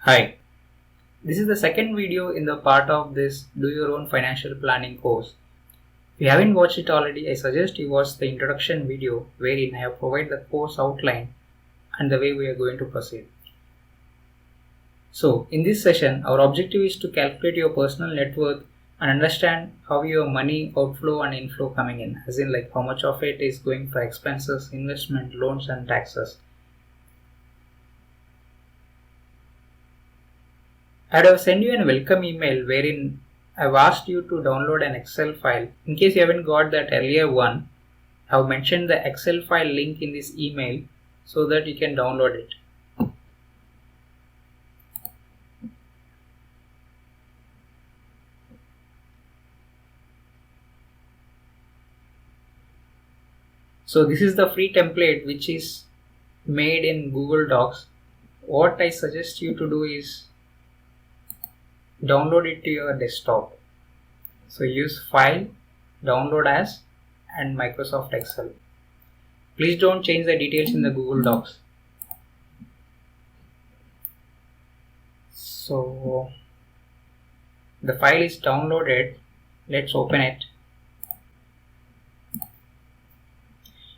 Hi, this is the second video in the part of this Do Your Own Financial Planning course. If you haven't watched it already, I suggest you watch the introduction video wherein I have provided the course outline and the way we are going to proceed. So, in this session, our objective is to calculate your personal net worth and understand how your money outflow and inflow coming in, as in like how much of it is going for expenses, investment, loans and taxes. I have sent you a welcome email wherein I've asked you to download an Excel file. In case you haven't got that earlier one, I have mentioned the Excel file link in this email so that you can download it. So this is the free template which is made in Google Docs. What I suggest you to do is download it to your desktop. So use File, Download As and Microsoft Excel. Please don't change the details in the Google Docs. So the file is downloaded. Let's open it.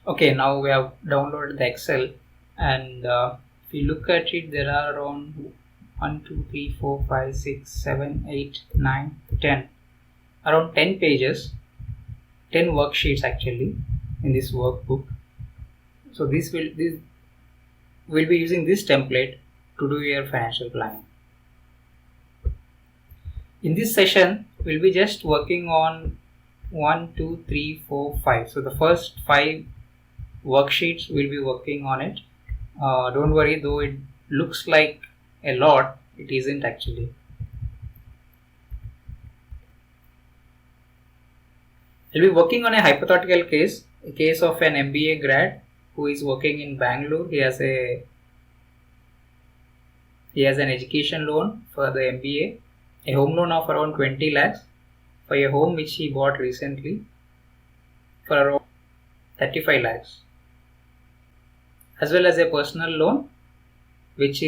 Okay, now we have downloaded the Excel, and if you look at it, there are around 1, 2, 3, 4, 5, 6, 7, 8, 9, 10, around 10 pages, 10 worksheets actually in this workbook. So this will be using this template to do your financial planning. In this session, we'll be just working on 1, 2, 3, 4, 5. So the first 5 worksheets we'll be working on it. Don't worry, though it looks like a lot, it isn't actually. We'll be working on a hypothetical case, a case of an MBA grad who is working in Bangalore. He has an education loan for the MBA, a home loan of around 20 lakhs for a home which he bought recently for around 35 lakhs, as well as a personal loan which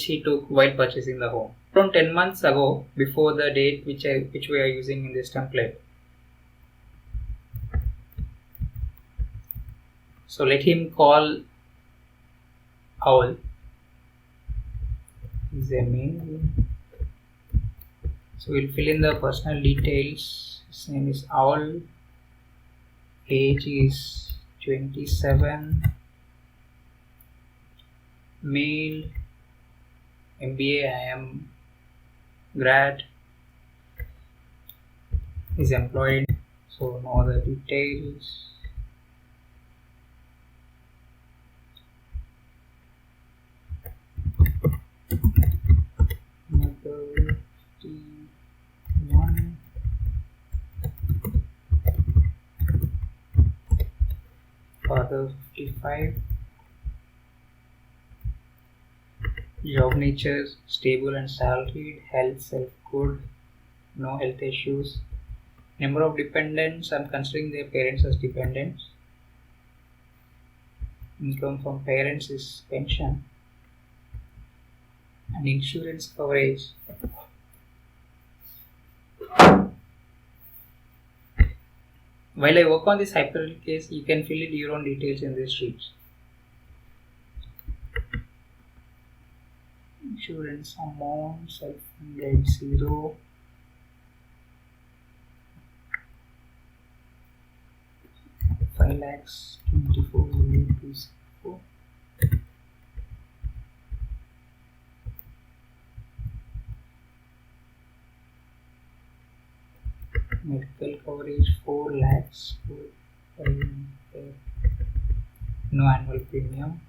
he took while purchasing the home from 10 months ago, before the date which we are using in this template. So let him call Owl. Is a male. So we'll fill in the personal details. His name is Owl. Age is 27. Male. MBA. I am grad. Is employed. So no other details. Mother 51. Father 55. Job nature stable and salaried. Health self-good. No health issues. Number of dependents, I'm considering their parents as dependents. Income from parents is pension. And insurance coverage. While I work on this hypothetical case, you can fill in your own details in these sheets. Insurance amount, self-funded 0. Lakhs 24,264. Medical coverage 4 lakhs. No annual premium.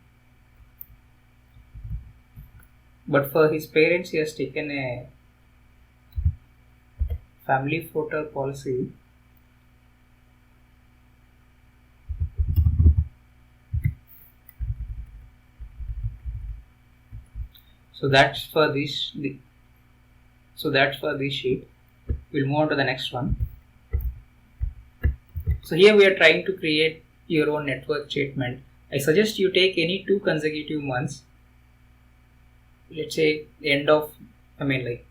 But for his parents, he has taken a family floater policy. So that's for this. So that's for this sheet. We'll move on to the next one. So here we are trying to create your own net worth statement I suggest you take any 2 consecutive months. Let's say the end of, I mean like,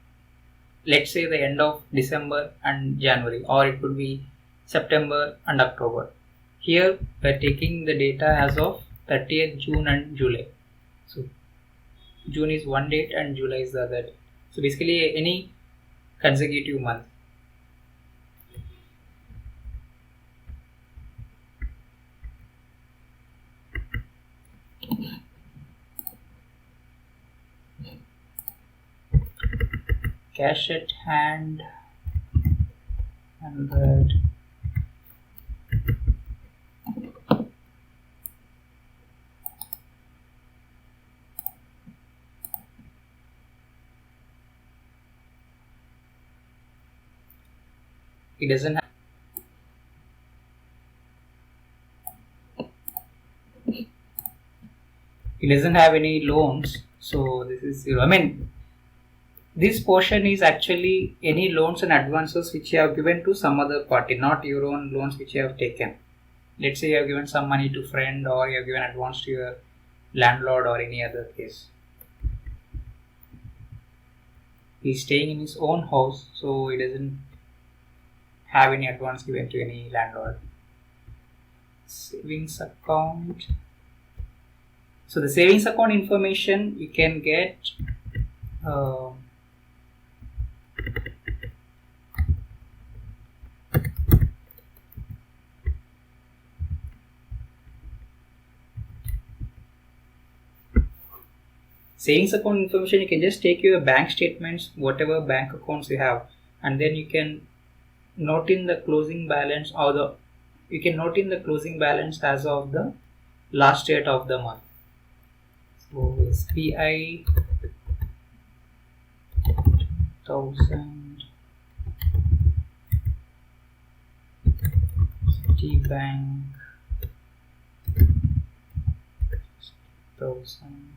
let's say the end of December and January, or it could be September and October. Here we're taking the data as of 30th June and July. So June is one date and July is the other date. So basically any consecutive month. Cash at hand 100. It doesn't have, any loans, so this is 0. I mean, this portion is actually any loans and advances which you have given to some other party, not your own loans which you have taken. Let's say you have given some money to friend, or you have given advance to your landlord, or any other case. He's staying in his own house, so he doesn't have any advance given to any landlord. Savings account. So the savings account information you can get savings account information. You can just take your bank statements, whatever bank accounts you have, and then you can note in the closing balance, or you can note in the closing balance as of the last date of the month. So SBI 1000, Citibank 1000.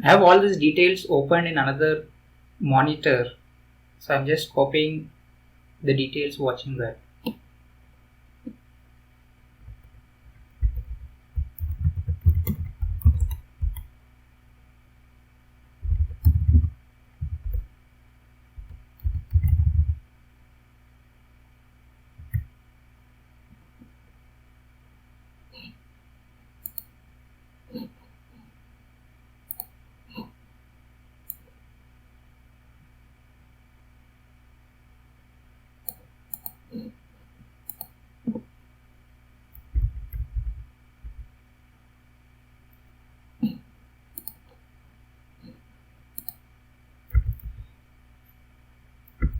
I have all these details opened in another monitor, so I'm just copying the details, watching that.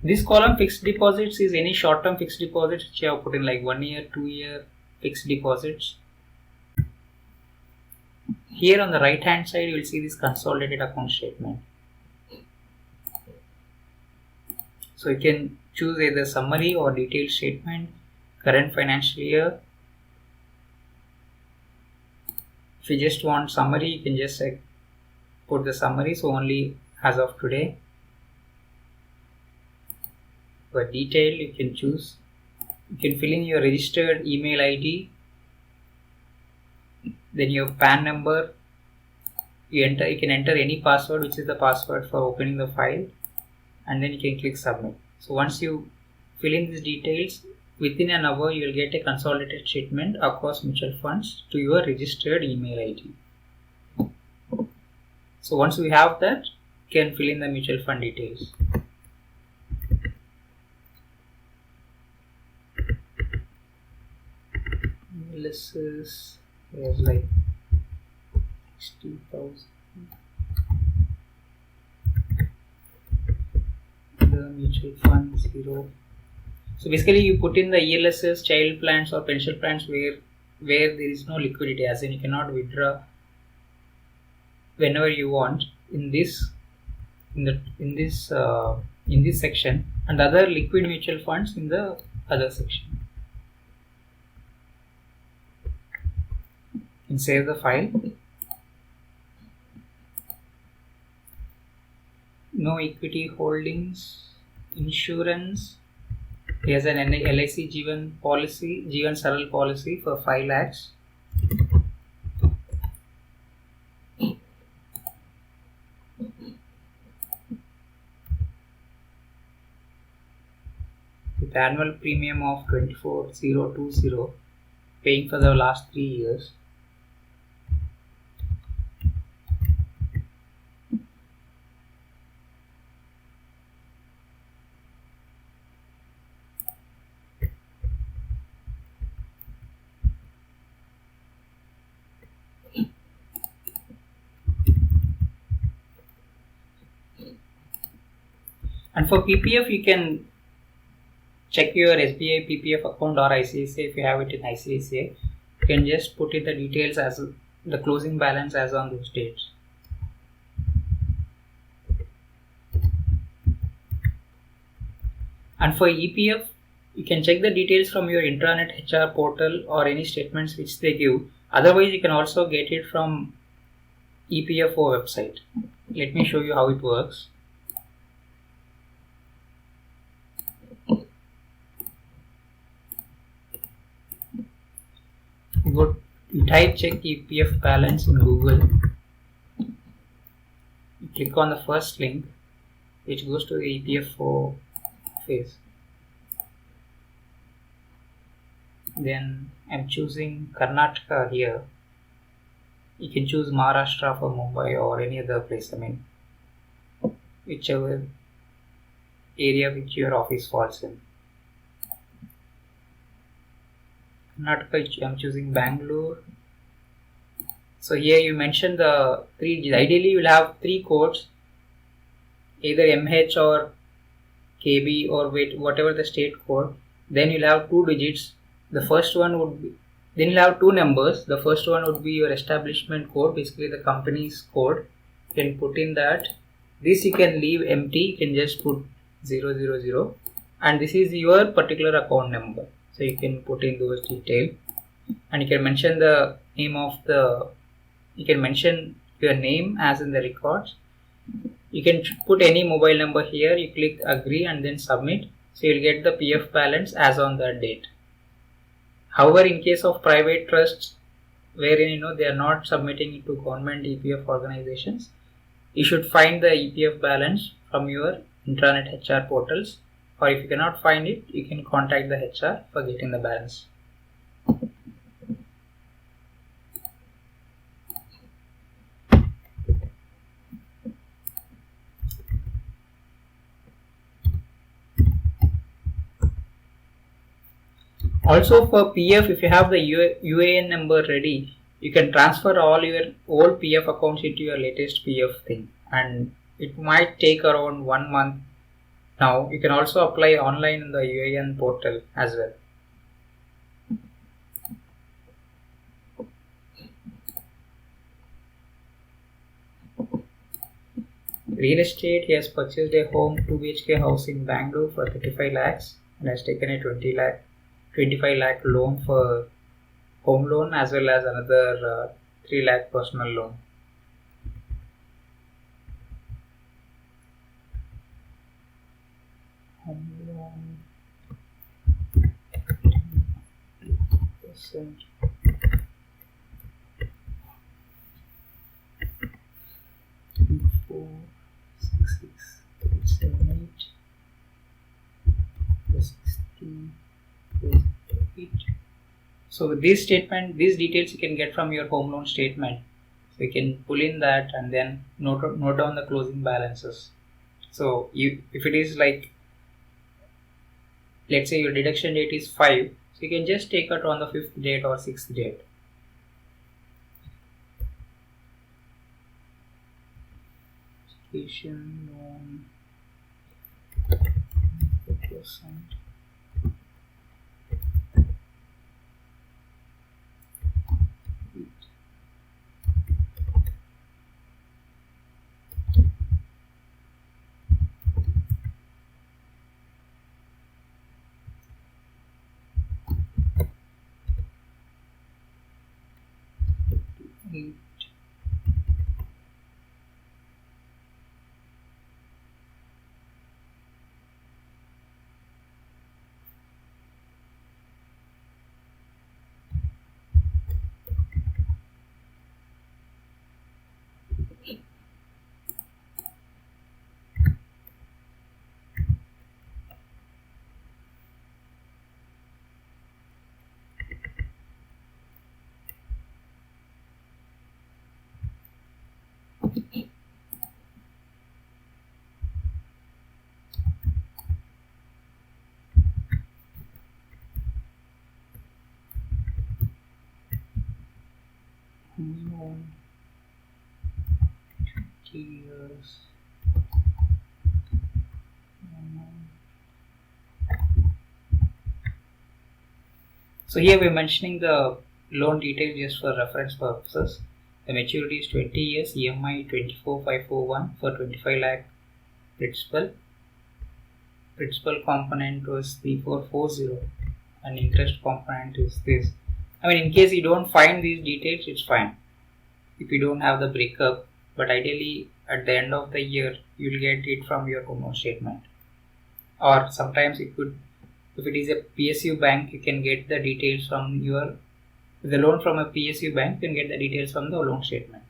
This column fixed deposits is any short-term fixed deposits which you have put in, like 1 year, 2 year fixed deposits. Here on the right hand side you will see this consolidated account statement. So you can choose either summary or detailed statement, current financial year. If you just want summary, you can just put the summary, so only as of today. For detail, you can choose, you can fill in your registered email ID, then your PAN number. You can enter any password, which is the password for opening the file, and then you can click submit. So once you fill in these details, within an hour you will get a consolidated statement across mutual funds to your registered email ID. So once we have that, you can fill in the mutual fund details. There's like 60,000. The mutual fund 0. So basically you put in the ELSs, child plans or pension plans where there is no liquidity, as in you cannot withdraw whenever you want in this section, and other liquid mutual funds in the other section. And save the file. No equity holdings, insurance. He has an LIC Jeevan policy, Jeevan Saral policy for 5 lakhs. With annual premium of 24,020, paying for the last 3 years. And for PPF, you can check your SBI PPF account or ICICI if you have it in ICICI. You can just put in the details as the closing balance as on those dates. And for EPF, you can check the details from your intranet HR portal or any statements which they give. Otherwise, you can also get it from EPFO website. Let me show you how it works. You type check EPF balance in Google. You click on the first link, which goes to the EPFO phase. Then I'm choosing Karnataka here. You can choose Maharashtra for Mumbai or any other place. I mean, whichever area which your office falls in. Karnataka, I'm choosing Bangalore. So here you mention the 3 digits. Ideally, you will have 3 codes, either MH or KB or whatever the state code. Then you'll have 2 digits. The first one would be, then you'll have 2 numbers. The first one would be your establishment code, basically the company's code. You can put in that. This you can leave empty. You can just put 000, and this is your particular account number. So you can put in those details, and you can mention the name of the. You can mention your name as in the records. You can put any mobile number here. You click agree and then submit. So you'll get the PF balance as on that date. However, in case of private trusts, wherein they are not submitting it to government EPF organizations, you should find the EPF balance from your intranet HR portals, or if you cannot find it, you can contact the HR for getting the balance. Also for PF, if you have the UAN number ready, you can transfer all your old PF accounts into your latest PF thing, and it might take around 1 month. Now you can also apply online in the UAN portal as well. Real estate, he has purchased a home 2 BHK house in Bangalore for 35 lakhs and has taken a 25 lakh loan for home loan as well as another 3 lakh personal loan. Home loan 10%. So with this statement, these details you can get from your home loan statement. So you can pull in that and then note down the closing balances. So if it is like, let's say your deduction date is 5, so you can just take it on the 5th date or 6th date. Education loan 4%. loan 20 years. So here we're mentioning the loan detail just for reference purposes. The maturity is 20 years, EMI 24,541 for 25 lakh principal. Principal component was 3440 and interest component is this. I mean, in case you don't find these details, it's fine if you don't have the breakup, but ideally at the end of the year you'll get it from your home loan statement, or sometimes it could, if it is a PSU bank, you can get the details from your, the loan from a PSU bank, you can get the details from the loan statement.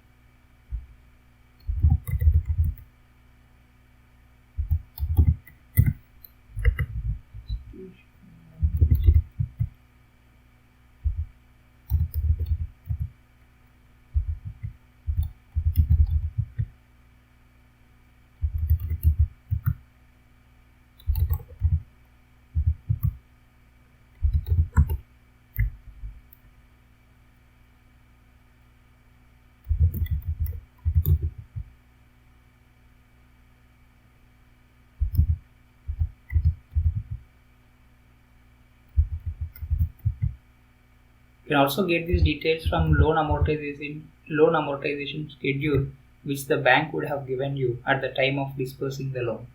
You can also get these details from loan amortization schedule which the bank would have given you at the time of disbursing the loan.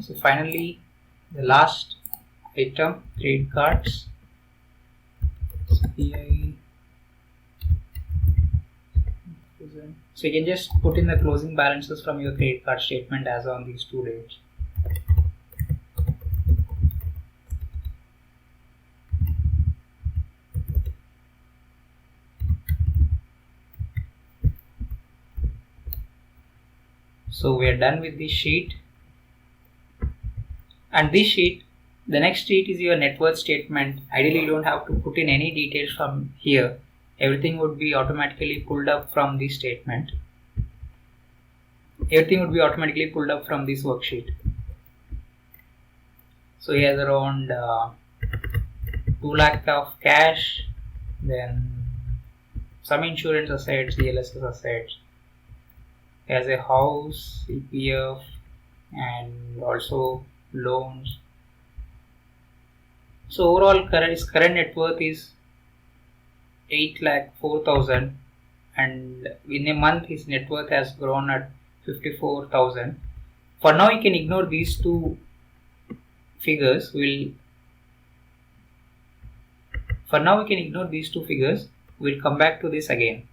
So finally, the last item, credit cards. SBI. So you can just put in the closing balances from your credit card statement as on these two dates. So we are done with this sheet. And this sheet, the next sheet is your net worth statement. Ideally, you don't have to put in any details from here. Everything would be automatically pulled up from this statement. Everything would be automatically pulled up from this worksheet. So he has around 2 lakh of cash, then some insurance assets, CLSS assets. He has a house, EPF, and also loans. So overall his current net worth is 8,04,000, and in a month his net worth has grown at 54,000. For now you can ignore these two figures. We'll come back to this again.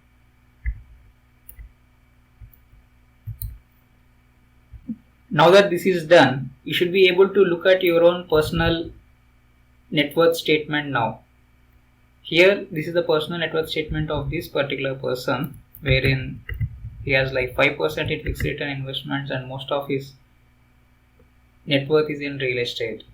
Now that this is done, you should be able to look at your own personal net worth statement now. Here, this is the personal net worth statement of this particular person, wherein he has like 5% in fixed return investments and most of his net worth is in real estate.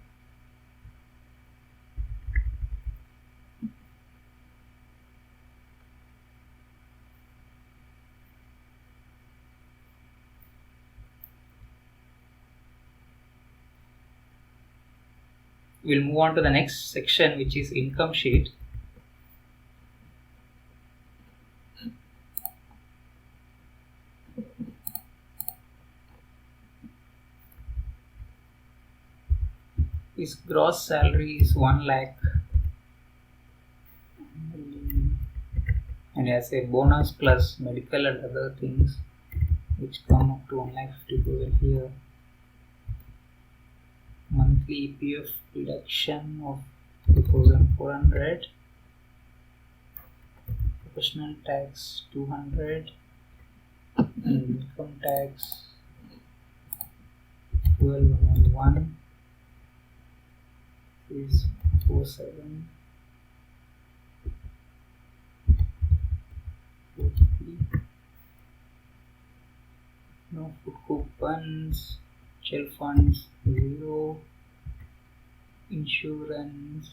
We'll move on to the next section, which is income sheet. His gross salary is 1 lakh and has a bonus plus medical and other things which come up to 1,50,000 here. Monthly EPF deduction of 2,400, professional tax 200, and income tax 1211 is 47. No food coupons, mutual funds 0, insurance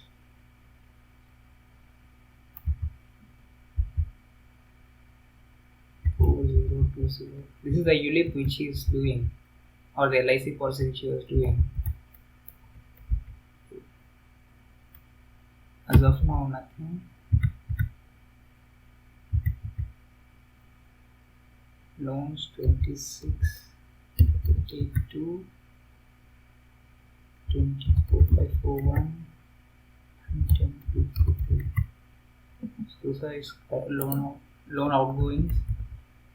4020. This is the ULIP which he is doing. or the LIC policy which he was doing. As of now, nothing. Loans 26, 52, 24541 and 10243. So those are his loan outgoings.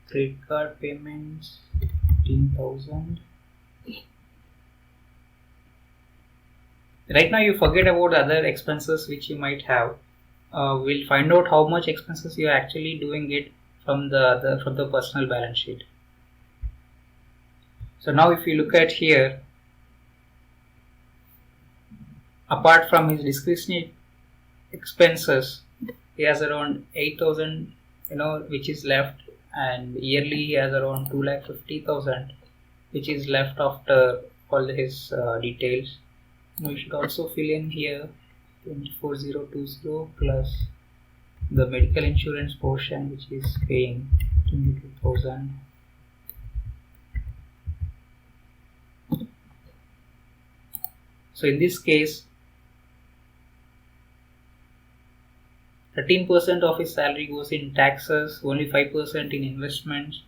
Credit card payments 15,000. Right now you forget about the other expenses which you might have. We'll find out how much expenses you are actually doing it from the personal balance sheet. So now if you look at here, apart from his discretionary expenses, he has around 8,000, which is left, and yearly he has around 2,50,000, which is left after all his details. We should also fill in here 24,020 plus the medical insurance portion, which is paying 22,000. So in this case, 13% of his salary goes in taxes, only 5% in investments.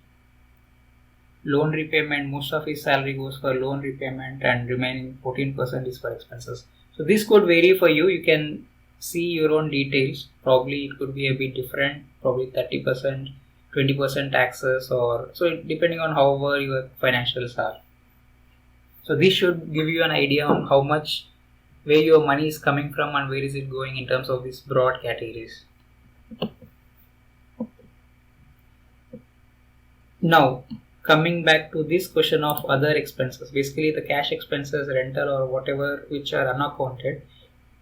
Loan repayment, most of his salary goes for loan repayment, and remaining 14% is for expenses. So this could vary for you. You can see your own details. Probably it could be a bit different, probably 30%, 20% taxes, or so depending on however your financials are. So this should give you an idea on how much, where your money is coming from and where is it going in terms of these broad categories. Now coming back to this question of other expenses, basically the cash expenses, rental or whatever which are unaccounted,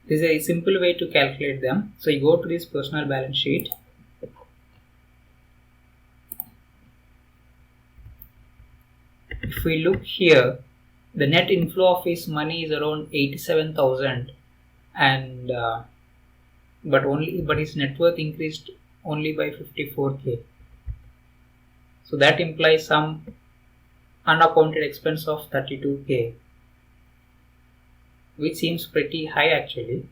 this is a simple way to calculate them. So you go to this personal balance sheet. If we look here, the net inflow of his money is around 87,000, and but his net worth increased only by 54k. So that implies some unaccounted expense of 32k, which seems pretty high actually.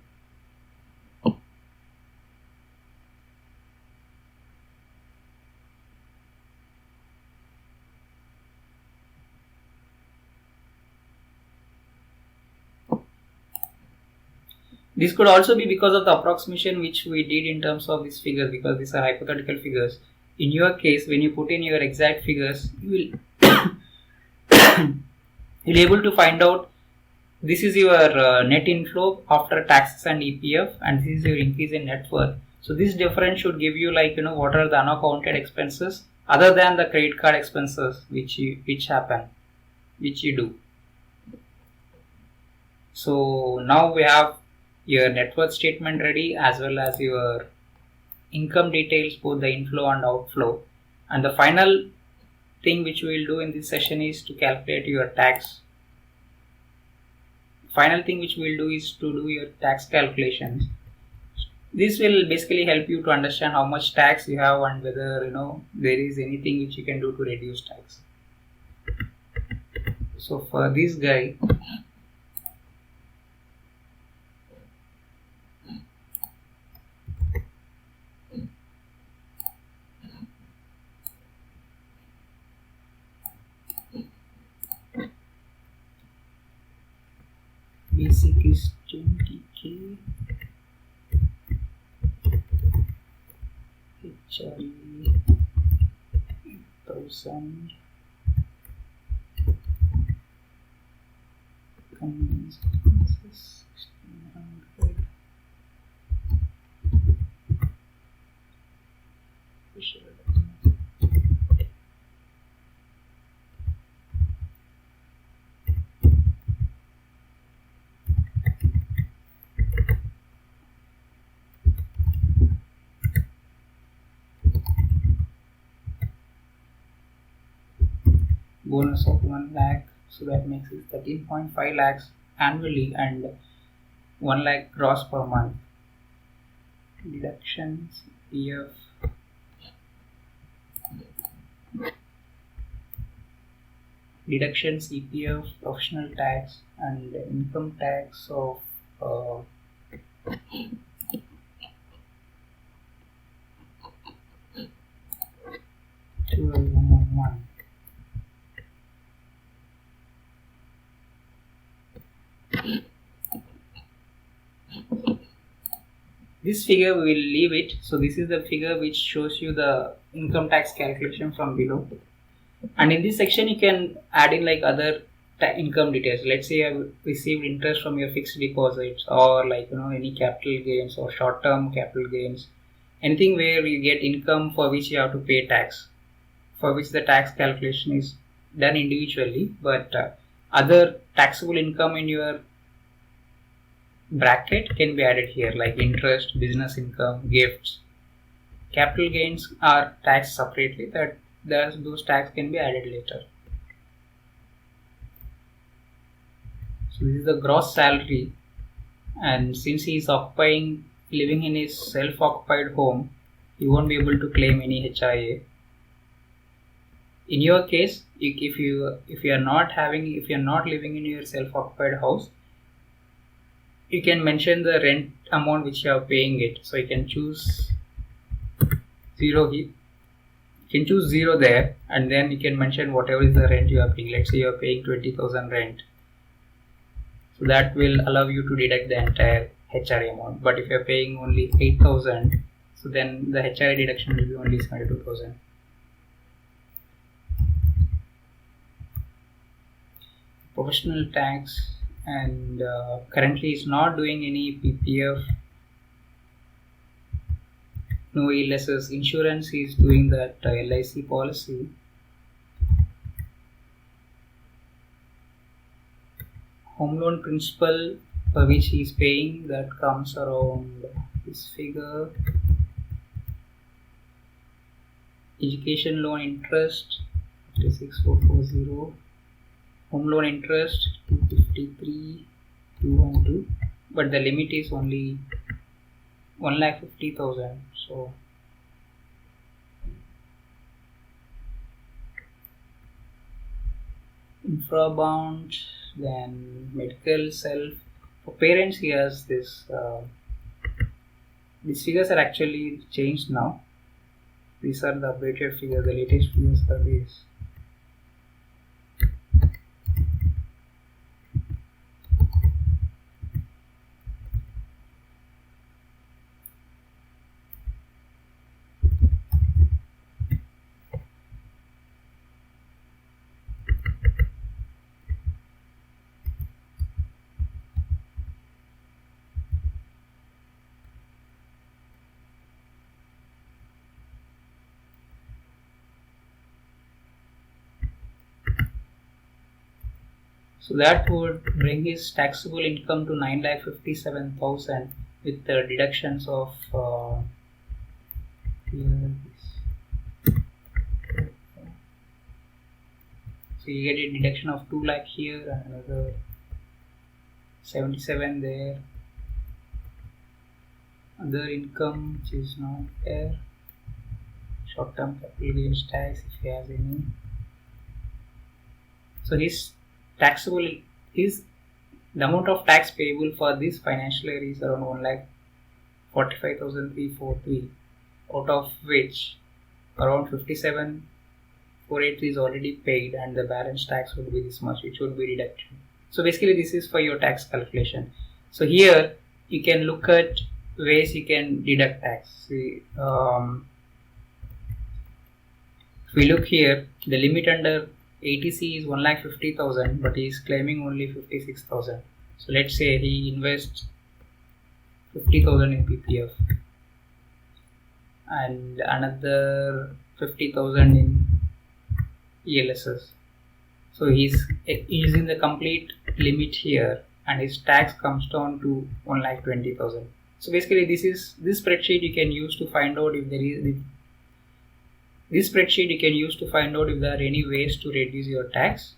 This could also be because of the approximation which we did in terms of these figures, because these are hypothetical figures. In your case, when you put in your exact figures, you will you'll able to find out this is your net inflow after taxes and EPF, and this is your increase in net worth. So this difference should give you what are the unaccounted expenses other than the credit card expenses which you do. So now we have your net worth statement ready, as well as your income details, both the inflow and outflow. And the final thing which we will do in this session is to calculate your tax. Final thing which we will do is to do your tax calculations. This will basically help you to understand how much tax you have and whether there is anything which you can do to reduce tax. So for this guy, basic is 20k, HRE 8,000, convenience expenses 1,600, bonus of 1 lakh, so that makes it 13.5 lakhs annually and 1 lakh gross per month. Deductions, PF, deductions, EPF, professional tax, and income tax of 2111. This figure we will leave it. So this is the figure which shows you the income tax calculation from below. And in this section you can add in like other income details. Let's say you have received interest from your fixed deposits, or like any capital gains or short-term capital gains, anything where you get income for which you have to pay tax, for which the tax calculation is done individually, but other taxable income in your bracket can be added here, like interest, business income, gifts. Capital gains are taxed separately, that those tax can be added later. So this is the gross salary, and since he is living in his self-occupied home, he won't be able to claim any HIA. In your case, if you are not living in your self-occupied house, you can mention the rent amount which you are paying it. So you can choose 0 here. You can choose 0 there, and then you can mention whatever is the rent you are paying. Let's say you are paying 20,000 rent. So that will allow you to deduct the entire HRA amount. But if you are paying only 8,000, so then the HRA deduction will be only 72,000. Professional tax, and currently is not doing any PPF, no illnesses insurance. He is doing that LIC policy. Home loan principal for which he is paying, that comes around this figure. Education loan interest 36440. Home loan interest 253,212, but the limit is only 1,50,000. So infra bound, then medical self. For parents, he has this. These figures are actually changed now. These are the updated figures. The latest figures are these. So that would bring his taxable income to 9,57,000 with the deductions of so you get a deduction of 2 lakh here and another 77 there. Other income which is not there. Short-term capital gains tax if he has any. So his taxable is the amount of tax payable for this financial year is around 1,45,343, out of which around 57,483 is already paid, and the balance tax would be this much, which would be deducted. So basically this is for your tax calculation. So here you can look at ways you can deduct tax. See, if we look here, the limit under ATC is 1,50,000, but he is claiming only 56,000. So let's say he invests 50,000 in PPF and another 50,000 in ELSS. So he's using the complete limit here, and his tax comes down to 1,20,000. So basically, this spreadsheet you can use to find out if there is. This spreadsheet you can use to find out if there are any ways to reduce your tax.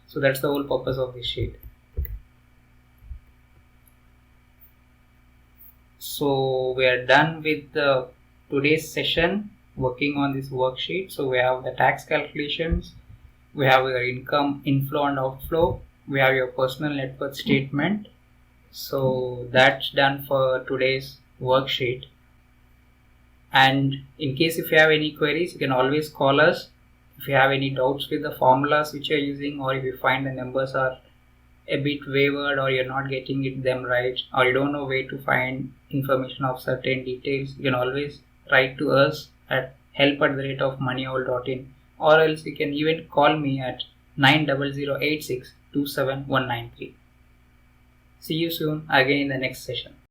So that's the whole purpose of this sheet. So we are done with today's session working on this worksheet. So we have the tax calculations, we have your income inflow and outflow, we have your personal net worth statement. So that's done for today's worksheet. And in case if you have any queries, you can always call us. If you have any doubts with the formulas which you're using, or if you find the numbers are a bit wavered, or you're not getting them right, or you don't know where to find information of certain details, you can always write to us at help@MoneyOwl.in, or else you can even call me at 90086 27193. See you soon again in the next session.